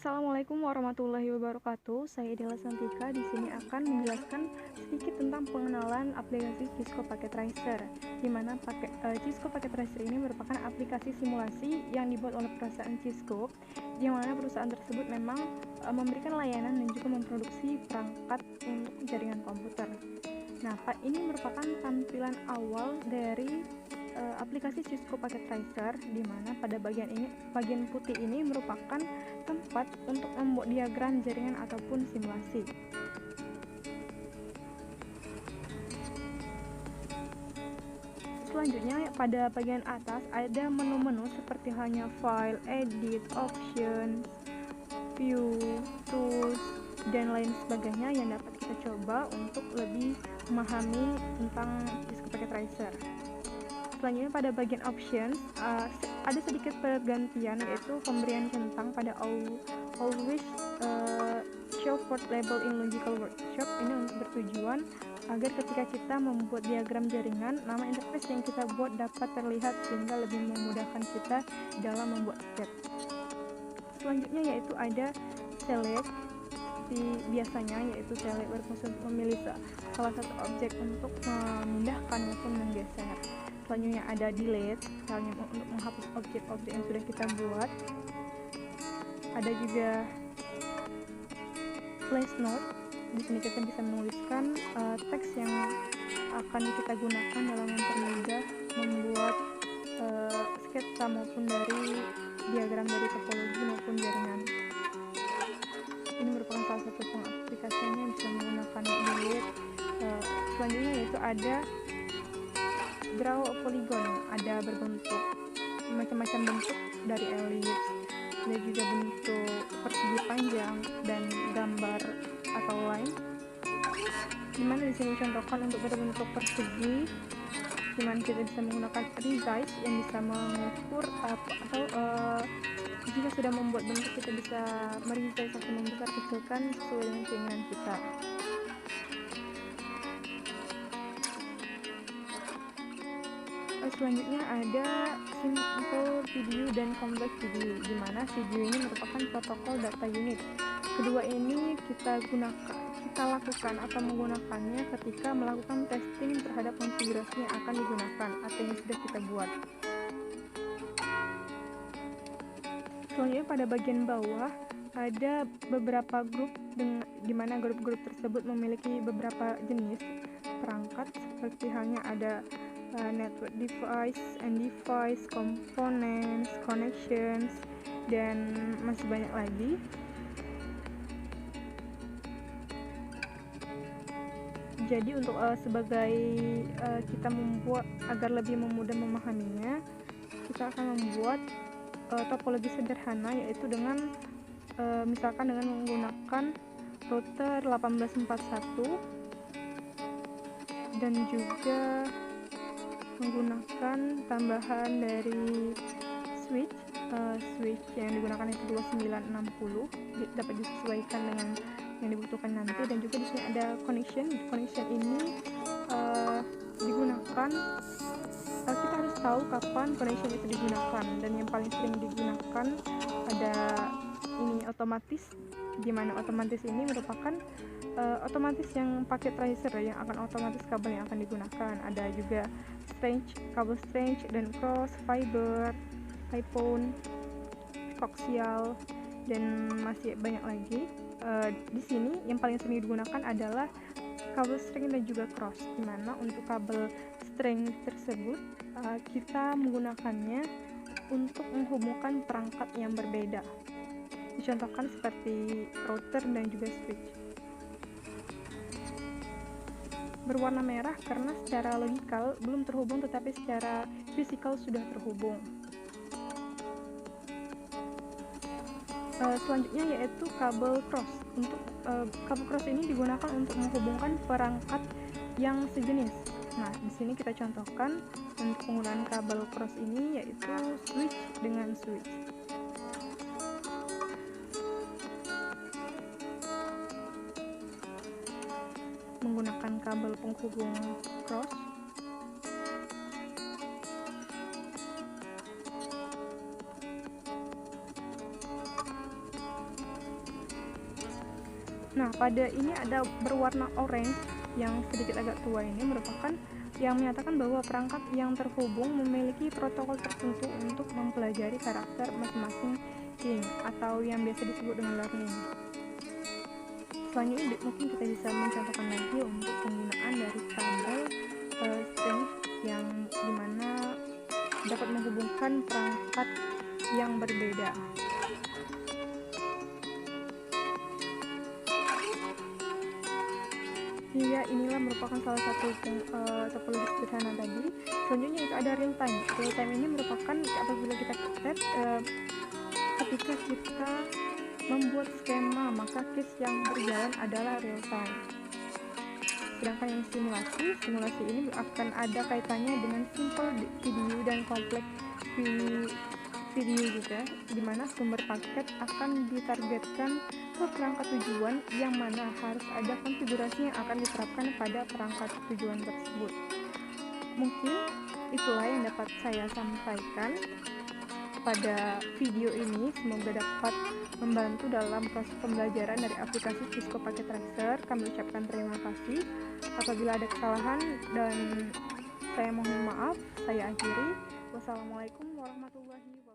Assalamualaikum warahmatullahi wabarakatuh. Saya Dela Santika di sini akan menjelaskan sedikit tentang pengenalan aplikasi Cisco Packet Tracer. Di mana Cisco Packet Tracer ini merupakan aplikasi simulasi yang dibuat oleh perusahaan Cisco, di mana perusahaan tersebut memang memberikan layanan dan juga memproduksi perangkat untuk jaringan komputer. Nah, ini merupakan tampilan awal dari aplikasi Cisco Packet Tracer, di mana pada bagian putih ini merupakan tempat untuk membuat diagram jaringan ataupun simulasi. Selanjutnya pada bagian atas ada menu-menu seperti halnya file, edit, options, view, tools, dan lain sebagainya yang dapat kita coba untuk lebih memahami tentang Cisco Packet Tracer. Selanjutnya pada bagian options ada sedikit pergantian, yaitu pemberian centang pada always show port label in logical workshop. Ini untuk bertujuan agar ketika kita membuat diagram jaringan, nama interface yang kita buat dapat terlihat sehingga lebih memudahkan kita dalam membuat sket. Selanjutnya yaitu ada select. Biasanya yaitu select berfungsi untuk memilih salah satu objek untuk memindahkan maupun menggeser. Selanjutnya ada delete, misalnya untuk menghapus objek-objek yang sudah kita buat. Ada juga place note. Di sini kita bisa menuliskan teks yang akan kita gunakan dalam mempermudah membuat sketsa maupun dari diagram dari topologi maupun jaringan. Ini merupakan salah satu pengaplikasiannya yang bisa menggunakan delete. Selanjutnya yaitu ada draw a polygon, ada berbentuk macam-macam bentuk dari elips, ada juga bentuk persegi panjang dan gambar atau line. Dimana di sini contohkan untuk berbentuk persegi, dimana kita bisa menggunakan resize yang bisa mengukur atau jika sudah membuat bentuk kita bisa meresize atau membesar kecilkan sesuai dengan keinginan kita. Selanjutnya ada simple video dan complex video, di mana video ini merupakan protokol data unit. Kedua ini kita lakukan atau menggunakannya ketika melakukan testing terhadap konfigurasi yang akan digunakan atau yang sudah kita buat. Selanjutnya pada bagian bawah ada beberapa grup, di mana grup-grup tersebut memiliki beberapa jenis perangkat, seperti halnya ada network device, end device, components, connections, dan masih banyak lagi. Jadi untuk sebagai kita membuat agar lebih mudah memahaminya, kita akan membuat topologi sederhana, yaitu dengan misalkan dengan menggunakan router 1841 dan juga menggunakan tambahan dari switch yang digunakan itu 2960, dapat disesuaikan dengan yang dibutuhkan nanti. Dan juga di sini ada connection ini digunakan, kita harus tahu kapan connection itu digunakan, dan yang paling sering digunakan ada ini otomatis, di mana otomatis ini merupakan otomatis yang pakai tracer yang akan otomatis kabel yang akan digunakan. Ada juga kabel strange dan cross, fiber, iPhone, coaxial, dan masih banyak lagi. Di sini yang paling sering digunakan adalah kabel string dan juga cross, dimana untuk kabel string tersebut kita menggunakannya untuk menghubungkan perangkat yang berbeda, dicontohkan seperti router dan juga switch. Berwarna merah karena secara logikal belum terhubung, tetapi secara fisikal sudah terhubung. Selanjutnya yaitu kabel cross. Untuk kabel cross ini digunakan untuk menghubungkan perangkat yang sejenis. Nah, di sini kita contohkan untuk penggunaan kabel cross ini, yaitu switch dengan switch. Menggunakan kabel penghubung cross, Nah, pada ini ada berwarna orange yang sedikit agak tua ini merupakan yang menyatakan bahwa perangkat yang terhubung memiliki protokol tertentu untuk mempelajari karakter masing-masing king atau yang biasa disebut dengan learning. Selanjutnya mungkin kita bisa mencontohkan lagi untuk penggunaan dari tabel string yang dimana dapat menghubungkan perangkat yang berbeda. Ya, inilah merupakan salah satu topologi sederhana tadi. Selanjutnya itu ada real time. Real time ini merupakan apabila kita set ketika kita membuat skema, maka case yang berjalan adalah real time. Sedangkan yang simulasi ini akan ada kaitannya dengan simple video dan kompleks video juga, dimana sumber paket akan ditargetkan ke perangkat tujuan yang mana harus ada konfigurasi yang akan diterapkan pada perangkat tujuan tersebut. Mungkin itulah yang dapat saya sampaikan pada video ini. Semoga dapat membantu dalam proses pembelajaran dari aplikasi Cisco Packet Tracer. Kami ucapkan terima kasih. Apabila ada kesalahan dan saya mohon maaf, saya akhiri. Wassalamualaikum warahmatullahi wabarakatuh.